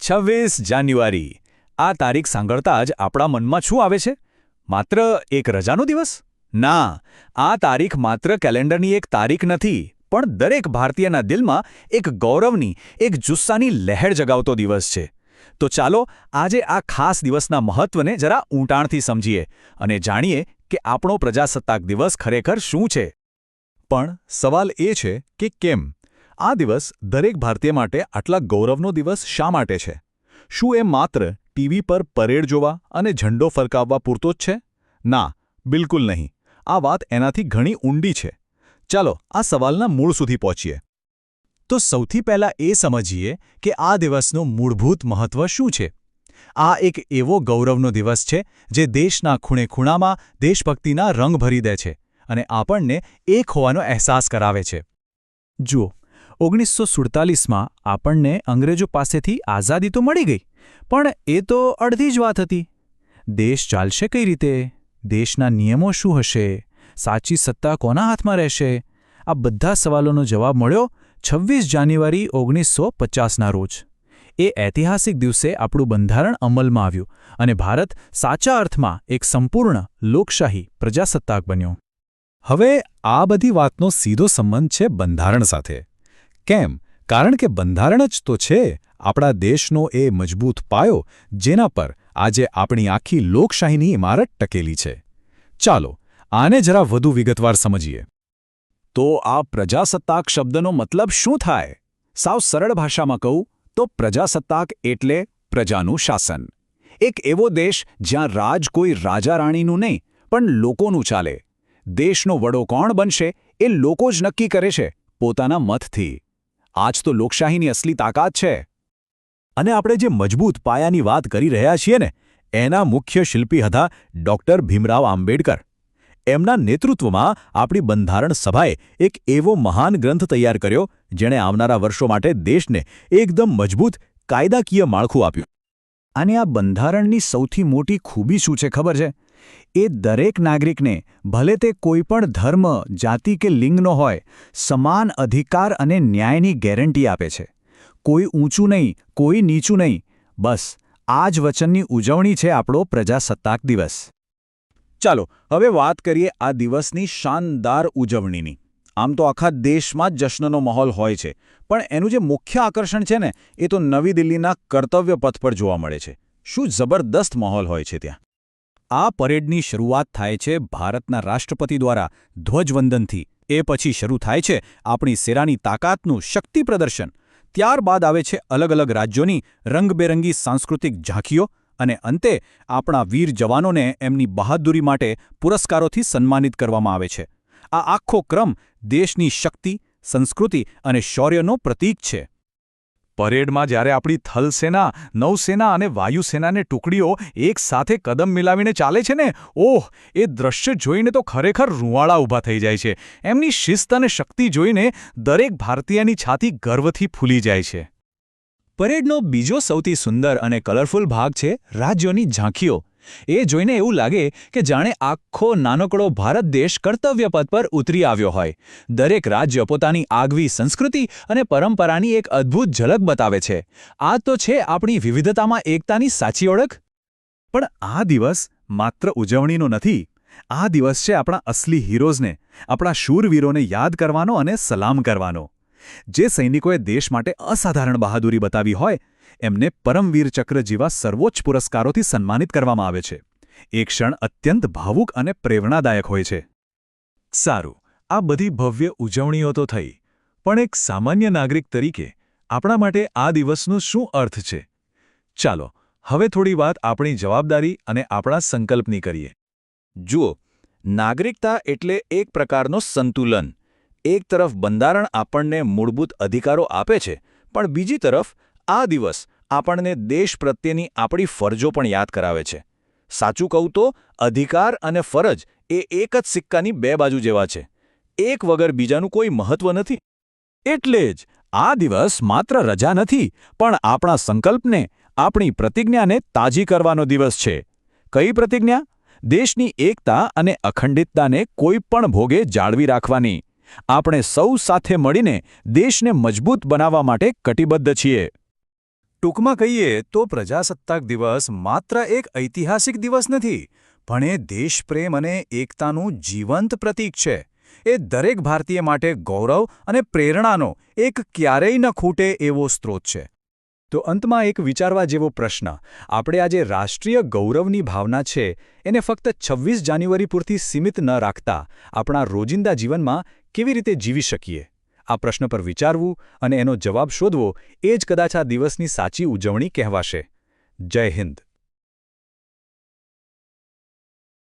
26 જાન્યુઆરી આ તારીખ સાંભળતા જ આપણા મનમાં શું આવે છે? માત્ર એક રજાનો દિવસ? ના, આ તારીખ માત્ર કેલેન્ડરની એક તારીખ નથી, પણ દરેક ભારતીયના દિલમાં એક ગૌરવની, એક જુસ્સાની લહેર જગાવતો દિવસ છે. તો ચાલો આજે આ ખાસ દિવસના મહત્વને જરા ઊંટાણથી સમજીએ અને જાણીએ કે આપણો પ્રજાસત્તાક દિવસ ખરેખર શું છે. પણ સવાલ એ છે કે કેમ આ દિવસ દરેક ભારતીય માટે આટલા ગૌરવનો દિવસ શા માટે છે? શું એ માત્ર ટીવી પર પરેડ જોવા અને ઝંડો ફરકાવવા પૂરતો જ છે? ના, બિલકુલ નહીં. આ વાત એનાથી ઘણી ઊંડી છે. ચાલો આ સવાલના મૂળ સુધી પહોંચીએ. તો સૌથી પહેલાં એ સમજીએ કે આ દિવસનું મૂળભૂત મહત્વ શું છે. આ એક એવો ગૌરવનો દિવસ છે જે દેશના ખૂણે-ખૂણામાં દેશભક્તિના રંગ ભરી દે છે અને આપણને એક હોવાનો અહેસાસ કરાવે છે. જુઓ, 1947માં આપણને અંગ્રેજો પાસેથી આઝાદી તો મળી ગઈ, પણ એ તો અડધી જ વાત હતી. દેશ ચાલશે કઈ રીતે? દેશના નિયમો શું હશે? સાચી સત્તા કોના હાથમાં રહેશે? આ બધા સવાલોનો જવાબ મળ્યો 26 જાન્યુઆરી 1950ના રોજ. એ ઐતિહાસિક દિવસે આપણું બંધારણ અમલમાં આવ્યું અને ભારત સાચા અર્થમાં એક સંપૂર્ણ લોકશાહી પ્રજાસત્તાક બન્યો. હવે આ બધી વાતનો સીધો સંબંધ છે બંધારણ સાથે. કેમ? કારણ કે બંધારણ જ તો છે આપણા દેશનો એ મજબૂત પાયો જેના પર આજે આપણી આખી લોકશાહીની ઇમારત ટકેલી છે. ચાલો આને જરા વધુ વિગતવાર સમજીએ. તો આ પ્રજાસત્તાક શબ્દનો મતલબ શું થાય? સાવ સરળ ભાષામાં કહું તો પ્રજાસત્તાક એટલે પ્રજાનું શાસન. એક એવો દેશ જ્યાં રાજ કોઈ રાજા રાણીનું નહીં, પણ લોકોનું ચાલે. દેશનો વડો કોણ બનશે એ લોકો જ નક્કી કરે છે, પોતાના મતથી. આ જ તો લોકશાહીની અસલી તાકાત છે. અને આપણે જે મજબૂત પાયાની વાત કરી રહ્યા છીએ ને, એના મુખ્ય શિલ્પી હતા ડૉક્ટર ભીમરાવ આંબેડકર. એમના નેતૃત્વમાં આપણી બંધારણ સભાએ એક એવો મહાન ગ્રંથ તૈયાર કર્યો જેણે આવનારા વર્ષો માટે દેશને એકદમ મજબૂત કાયદાકીય માળખું આપ્યું. અને આ બંધારણની સૌથી મોટી ખૂબી શું છે ખબર છે? એ દરેક નાગરિકને, ભલે તે કોઈપણ ધર્મ, જાતિ કે લિંગનો હોય, સમાન અધિકાર અને ન્યાયની ગેરંટી આપે છે. કોઈ ઊંચું નહીં, કોઈ નીચું નહીં. બસ આ જ વચનની ઉજવણી છે આપણો પ્રજાસત્તાક દિવસ. ચાલો હવે વાત કરીએ આ દિવસની શાનદાર ઉજવણીની. આમ તો આખા દેશમાં જ જશ્નનો માહોલ હોય છે, પણ એનું જે મુખ્ય આકર્ષણ છે ને, એ તો નવી દિલ્હીના કર્તવ્ય પથ પર જોવા મળે છે. શું જબરદસ્ત માહોલ હોય છે ત્યાં! આ પરેડની શરૂઆત થાય છે ભારતના રાષ્ટ્રપતિ દ્વારા ધ્વજવંદનથી. એ પછી શરૂ થાય છે આપણી સેનાની તાકાતનું શક્તિ પ્રદર્શન. ત્યારબાદ આવે છે અલગ અલગ રાજ્યોની રંગબેરંગી સાંસ્કૃતિક ઝાંખીઓ અને અંતે આપણા વીર જવાનોને એમની બહાદુરી માટે પુરસ્કારોથી સન્માનિત કરવામાં આવે છે. આ આખો ક્રમ દેશની શક્તિ, સંસ્કૃતિ અને શૌર્યનો પ્રતીક છે. પરેડમાં જ્યારે આપણી થલસેના, નૌસેના અને વાયુસેનાને ટુકડીઓ એક સાથે કદમ મિલાવીને ચાલે છે ને, ઓહ, એ દ્રશ્ય જોઈને તો ખરેખર રૂંવાડા ઊભા થઈ જાય છે. એમની શિસ્ત અને શક્તિ જોઈને દરેક ભારતીયની છાતી ગર્વથી ફૂલી જાય છે. પરેડનો બીજો સૌથી સુંદર અને કલરફુલ ભાગ છે રાજ્યોની ઝાંખીઓ. એ જોઈને એવું લાગે કે જાણે આખો નાનકડો ભારત દેશ કર્તવ્યપથ પર ઉતરી આવ્યો હોય. દરેક રાજ્ય પોતાની આગવી સંસ્કૃતિ અને પરંપરાની એક અદ્ભુત ઝલક બતાવે છે. આ તો છે આપણી વિવિધતામાં એકતાની સાચી ઓળખ. પણ આ દિવસ માત્ર ઉજવણીનો નથી. આ દિવસ છે આપણા અસલી હીરોઝને, આપણા શૂરવીરોને યાદ કરવાનો અને સલામ કરવાનો. જે સૈનિકોએ દેશ માટે અસાધારણ બહાદુરી બતાવી હોય, એમને પરમવીર ચક્ર જેવા સર્વોચ્ચ પુરસ્કારોથી સન્માનિત કરવામાં આવે છે. એ ક્ષણ અત્યંત ભાવુક અને પ્રેરણાદાયક હોય છે. સારું, આ બધી ભવ્ય ઉજવણીઓ તો થઈ, પણ એક સામાન્ય નાગરિક તરીકે આપણા માટે આ દિવસનો શું અર્થ છે? ચાલો હવે થોડી વાત આપણી જવાબદારી અને આપણા સંકલ્પની કરીએ. જુઓ, નાગરિકતા એટલે એક પ્રકારનો સંતુલન. એક તરફ બંધારણ આપણને મૂળભૂત અધિકારો આપે છે, પણ બીજી તરફ આ દિવસ આપણને દેશ પ્રત્યેની આપણી ફરજો પણ યાદ કરાવે છે. સાચું કહું તો અધિકાર અને ફરજ એ એક જ સિક્કાની બે બાજુ જેવા છે. એક વગર બીજાનું કોઈ મહત્વ નથી. એટલે જ આ દિવસ માત્ર રજા નથી, પણ આપણા સંકલ્પને, આપણી પ્રતિજ્ઞાને તાજી કરવાનો દિવસ છે. કઈ પ્રતિજ્ઞા? દેશની એકતા અને અખંડિતતાને કોઈ પણ ભોગે જાળવી રાખવાની. આપણે સૌ સાથે મળીને દેશને મજબૂત બનાવવા માટે કટિબદ્ધ છીએ. ટૂંકમાં કહીએ તો પ્રજાસત્તાક દિવસ માત્ર એક ઐતિહાસિક દિવસ નથી, પણ એ દેશપ્રેમ અને એકતાનું જીવંત પ્રતીક છે. એ દરેક ભારતીય માટે ગૌરવ અને પ્રેરણાનો એક ક્યારેય ન ખૂટે એવો સ્ત્રોત છે. તો અંતમાં એક વિચારવા જેવો પ્રશ્ન, આપણે આજે રાષ્ટ્રીય ગૌરવની ભાવના છે એને ફક્ત 26 જાન્યુઆરી પૂરતી સીમિત ન રાખતા આપણા રોજિંદા જીવનમાં કેવી રીતે જીવી શકીએ? આ પ્રશ્ન પર વિચારવું અને એનો જવાબ શોધવો એ જ કદાચ આ દિવસની સાચી ઉજવણી કહેવાશે. જય હિન્દ.